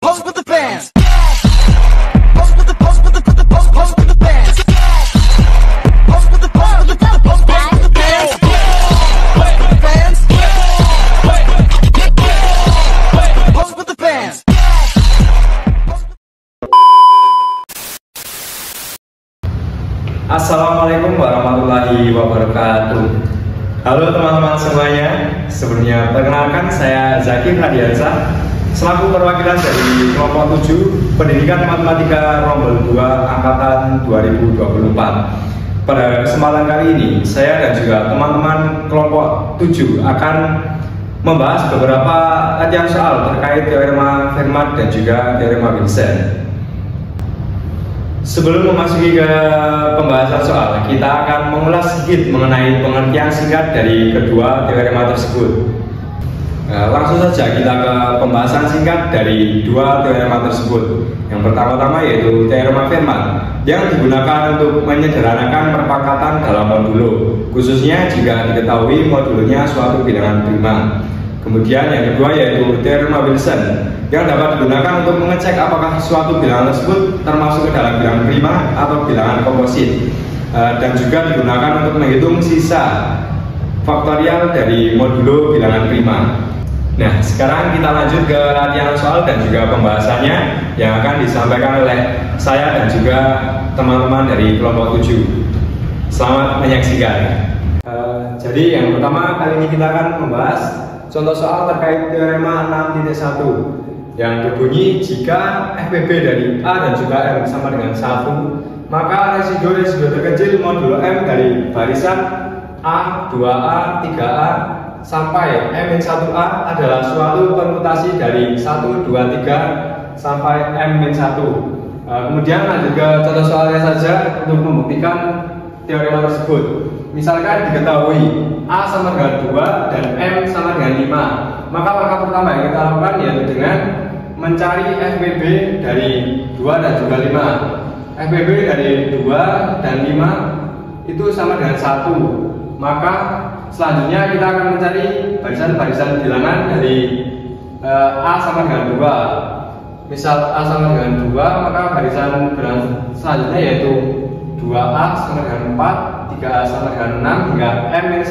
pose with the bands. Pose with the pose with the pose with the bands. Pose with the pose with the pose with the bands. Pose with the bands. Pose with the bands. Assalamualaikum warahmatullahi wabarakatuh. Halo teman-teman semuanya. Sebelumnya perkenalkan, saya Zakir Hadiansah selaku perwakilan dari kelompok 7 Pendidikan Matematika Rombel 2 Angkatan 2024. Pada kesempatan kali ini, saya dan juga teman-teman kelompok 7 akan membahas beberapa latihan soal terkait teorema Fermat dan juga teorema Wilson. Sebelum memasuki ke pembahasan soal, kita akan mengulas sedikit mengenai pengertian singkat dari kedua teorema tersebut. Langsung saja kita ke pembahasan singkat dari dua teorema tersebut. Yang pertama-tama yaitu teorema Fermat yang digunakan untuk menyederhanakan perpangkatan dalam modulo, khususnya jika diketahui modulnya suatu bilangan prima. Kemudian yang kedua yaitu teorema Wilson yang dapat digunakan untuk mengecek apakah suatu bilangan tersebut termasuk ke dalam bilangan prima atau bilangan komposit, dan juga digunakan untuk menghitung sisa faktorial dari modulo bilangan prima. Nah, sekarang kita lanjut ke latihan soal dan juga pembahasannya yang akan disampaikan oleh saya dan juga teman-teman dari kelompok 7. Selamat menyaksikan. Jadi yang pertama kali ini kita akan membahas contoh soal terkait teorema 6.1 yang berbunyi jika FPB dari A dan juga M sama dengan 1, maka residu terkecil modulo M dari barisan A, 2A, 3A sampai M-1A adalah suatu permutasi dari 1, 2, 3 sampai M-1. Kemudian lanjut ke contoh soalnya saja untuk membuktikan teorema tersebut. Misalkan diketahui A sama dengan 2 dan M sama dengan 5, maka langkah pertama yang kita lakukan yaitu dengan mencari FPB dari 2 dan juga 5. FPB dari 2 dan 5 itu sama dengan 1, maka selanjutnya kita akan mencari barisan-barisan bilangan dari A sama dengan 2. Misal A sama dengan 2, maka barisan bilangan selanjutnya yaitu 2A sama dengan 4, 3A sama dengan 6, hingga M-1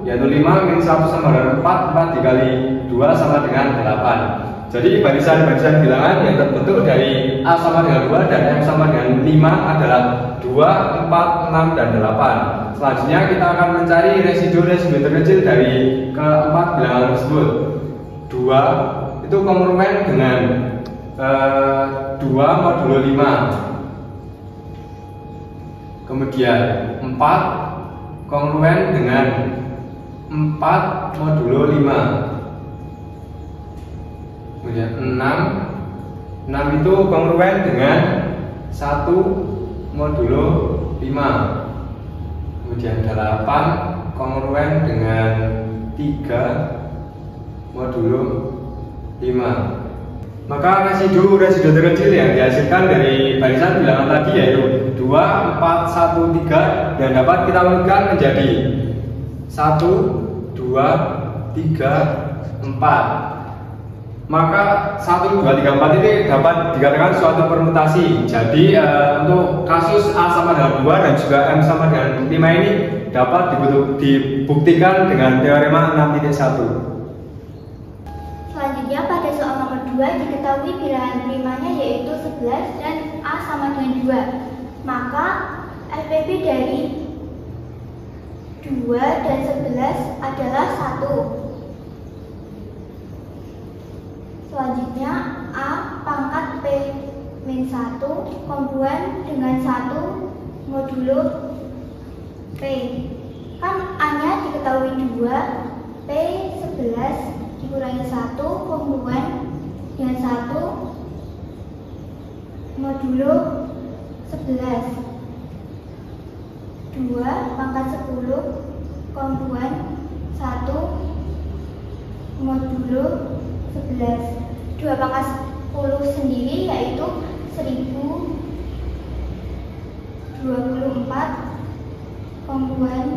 yaitu 5, -1 sama dengan 4, 4 dikali 2 sama dengan 8. Jadi barisan-barisan bilangan yang terbentuk dari A sama dengan 2 dan M sama dengan 5 adalah 2, 4, 6, dan 8. Selanjutnya kita akan mencari residu-residu terkecil dari keempat bilangan tersebut. 2 itu kongruen dengan 2 modulo 5. Kemudian 4 kongruen dengan 4 modulo 5. Kemudian 6 itu kongruen dengan 1 modulo 5. Kemudian 8 kongruen dengan 3 modulo 5. Maka residu terkecil yang dihasilkan dari barisan bilangan tadi yaitu 2, 4, 1, 3 yang dapat kita urutkan menjadi 1, 2, 3, 4. Maka 1, 2, 3, 4 ini dapat dikatakan suatu permutasi. Jadi untuk kasus A sama dengan 2 dan juga M sama dengan 5 ini dapat dibuktikan dengan teorema 6.1. Selanjutnya pada soal nomor 2 diketahui bilangan primanya yaitu 11 dan A sama dengan 2. Maka FPB dari 2 dan 11 adalah 1. Selanjutnya A pangkat P-1 kongruen dengan 1 modulo P. Kan A-nya diketahui 2, P11 dikurangi 1 kongruen dengan 1 modulo 11. 2 pangkat 10 kongruen 1 modulo 11. 2 pangkat 10 sendiri yaitu 1024 kongruen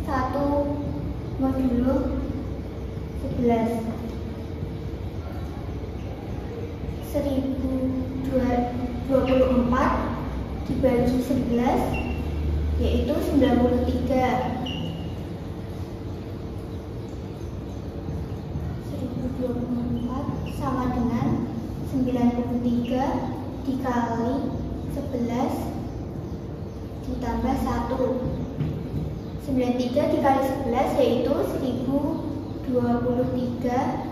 1 modulo 11. 1024 dibagi 11 yaitu 93. 1024 sama dengan 93 dikali 11 ditambah 1. 93 dikali 11 yaitu 1023.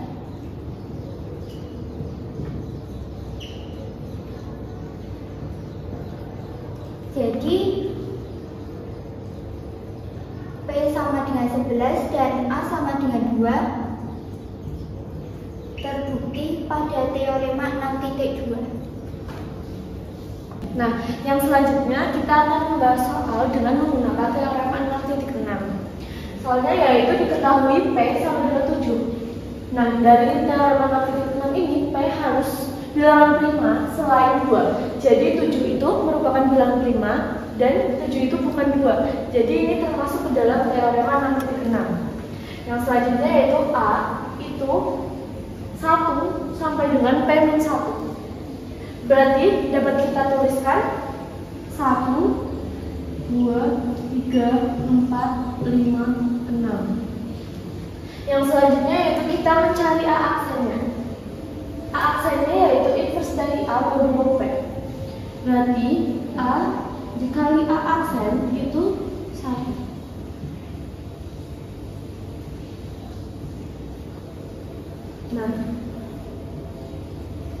Jadi P sama dengan 11 dan A sama dengan 2 terbukti pada teorema 6.2. Nah, yang selanjutnya kita akan membahas soal dengan menggunakan teorema 6.6. Soalnya yaitu diketahui P sama dengan 7. Nah, dari teorema 6.6 ini P harus bilangan prima selain 2. Jadi 7 itu merupakan bilangan prima dan 7 itu bukan 2. Jadi ini termasuk ke dalam teorema 6.6. Yang selanjutnya yaitu A itu 1 sampai dengan P-1. Berarti dapat kita tuliskan 1, 2, 3, 4, 5, 6. Yang selanjutnya yaitu kita mencari A aksennya. A aksennya yaitu inverse dari A modulo P. Berarti A dikali A aksen itu 1. Nah,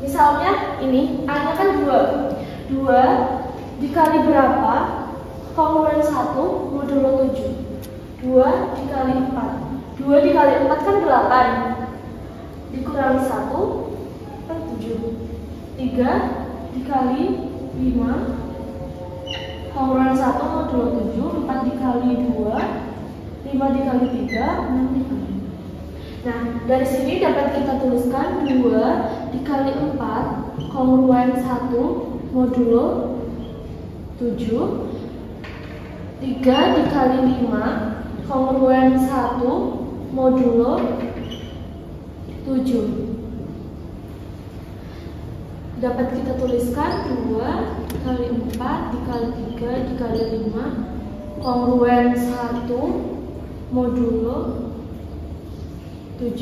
misalnya ini A-nya kan 2. 2 dikali berapa? Kongruens 1 modulo 7. 2 dikali 4. 2 dikali 4 kan 8. Dikurangi 1 kan 7. 3 dikali 5 kongruens 1 modulo 7. 4 dikali 2 5 dikali 3 6 dikali. Nah, dari sini dapat kita tuliskan 2 dikali 4 kongruens 1 modulo 7. 3 dikali 5 kongruens 1 modulo 7. Dapat kita tuliskan 2 dikali 4 dikali 3 dikali 5 kongruens 1 modulo 7.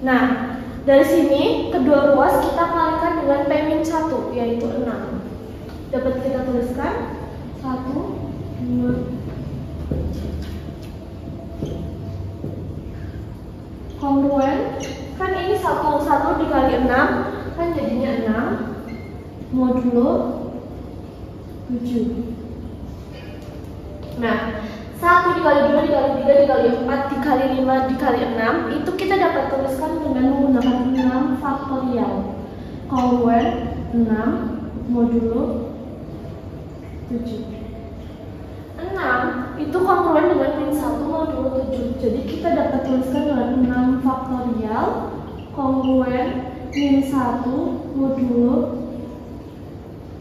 Nah, dari sini kedua ruas kita kalikan dengan P-1 yaitu 6. Dapat kita tuliskan 1, 2, kongruen kan ini 1 dikali 6 kan jadinya 6 modulo 7. Nah, 1 dikali 2 dikali 3 dikali 4 dikali 5 dikali 6 itu kita dapat tuliskan dengan menggunakan 6 faktorial. Kongruen 6 modulo 7. 6 itu kongruen dengan min 1 modulo 7. Jadi kita dapat tuliskan dengan 6 faktorial kongruen min 1 modulo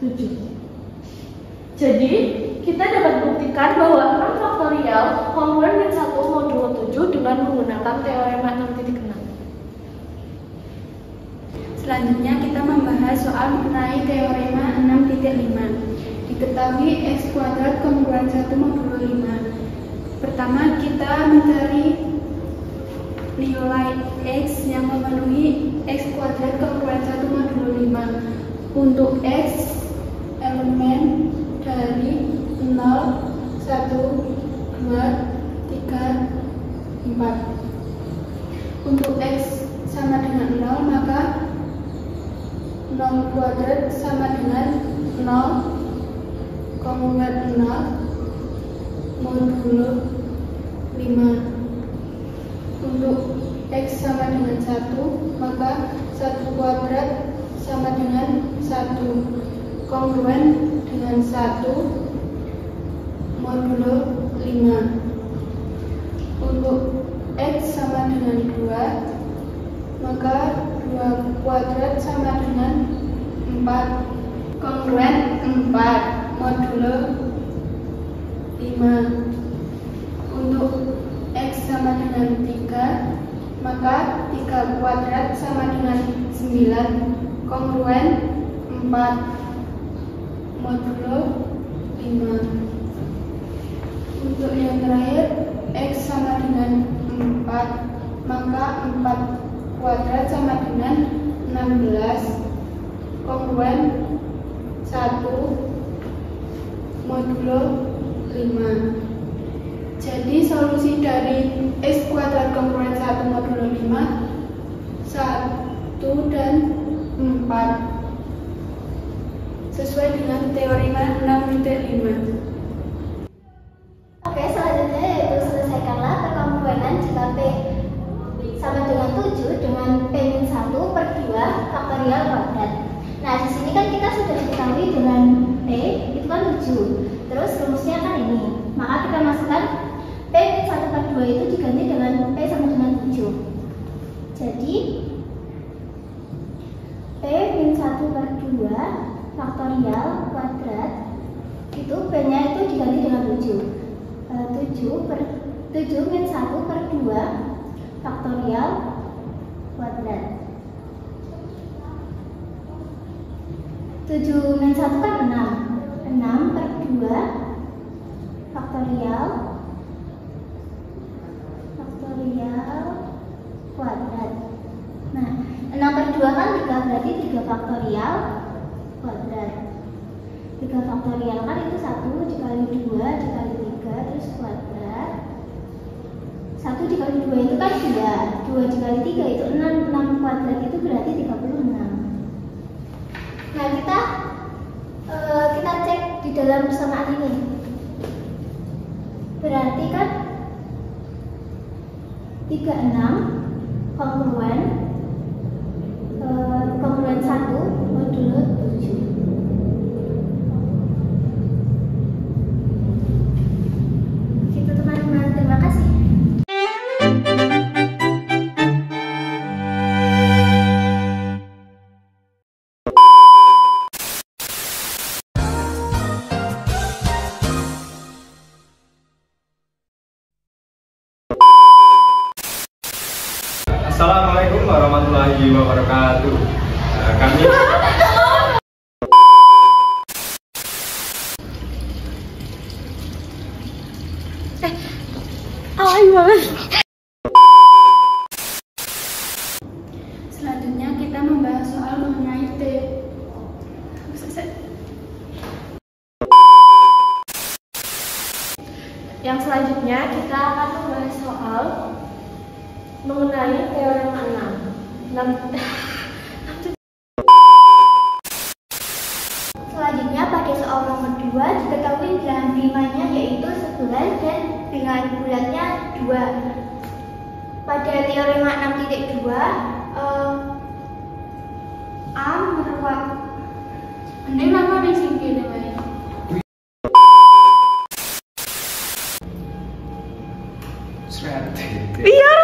7. Jadi kita dapat buktikan bahwa 6 faktorial kongruen min 1 modulo 7 dengan menggunakan teorema 6.6. Selanjutnya kita membahas soal mengenai teorema 6.5. Diketahui x kuadrat kongruen 1 modulo 5. Pertama kita mencari nilai x yang memenuhi x kuadrat kongruen 1 modulo 5. Untuk x elemen dari 0, 1, 2, 3, 4. Untuk x sama dengan 0 maka 0 kuadrat sama dengan 0 kongruen 0 modulo 5. Untuk x sama dengan 1 maka 1 kuadrat sama dengan 1 kongruen dengan 1 modulo 5. Untuk x sama dengan 2 maka 2 kuadrat sama dengan 4 kongruen 4 modulo 5. Untuk x sama dengan 3 maka 3 kuadrat sama dengan 9 kongruen 4 modulo 5. Untuk yang terakhir, X sama dengan 4, maka 4 kuadrat sama dengan 16 kongruen 1 modulo 5. Jadi solusi dari X kuadrat kongruen 1 modulo 5 1 dan 4 sesuai dengan teorema 6.5. Oke, selanjutnya yaitu selesaikanlah perkongruenan jika P sama dengan 7 dengan P-1 per 2 faktorial kuadrat. Nah, di sini kan kita sudah diketahui dengan P itu kan 7. Terus rumusnya kan ini. Maka kita masukkan P-1 per 2 itu diganti dengan P sama dengan 7. Jadi P-1 per 2 faktorial kuadrat itu P-nya itu diganti dengan 7. 7 min 1 per 2 faktorial kuadrat. 7 min 1 kan 6. 6 per 2 faktorial kuadrat. Nah, 6 per 2 kan 3, berarti 3 faktorial kuadrat. 3 faktorial kan itu 1 dikali 2 dikali 3 terus kuadrat. 1 dikali 2 itu kan 2, 2 dikali 3 itu 6, 6 kuadrat itu berarti 36. Nah, kita cek di dalam persamaan ini. Berarti kan 36 kongruen 1 modulo 7. Gitu teman-teman, terima kasih. Assalamualaikum warahmatullahi wabarakatuh. Kami Selanjutnya kita membahas soal mengenai T. Yang selanjutnya kita akan membahas soal mengenai teorema 6. Selanjutnya pada soal nomor 2 diketahui bilangan primanya yaitu 11 dan bilangan bulatnya 2. Pada teorema 6.2 A merupakan Mending lama di sini namanya. Sweat. Iya.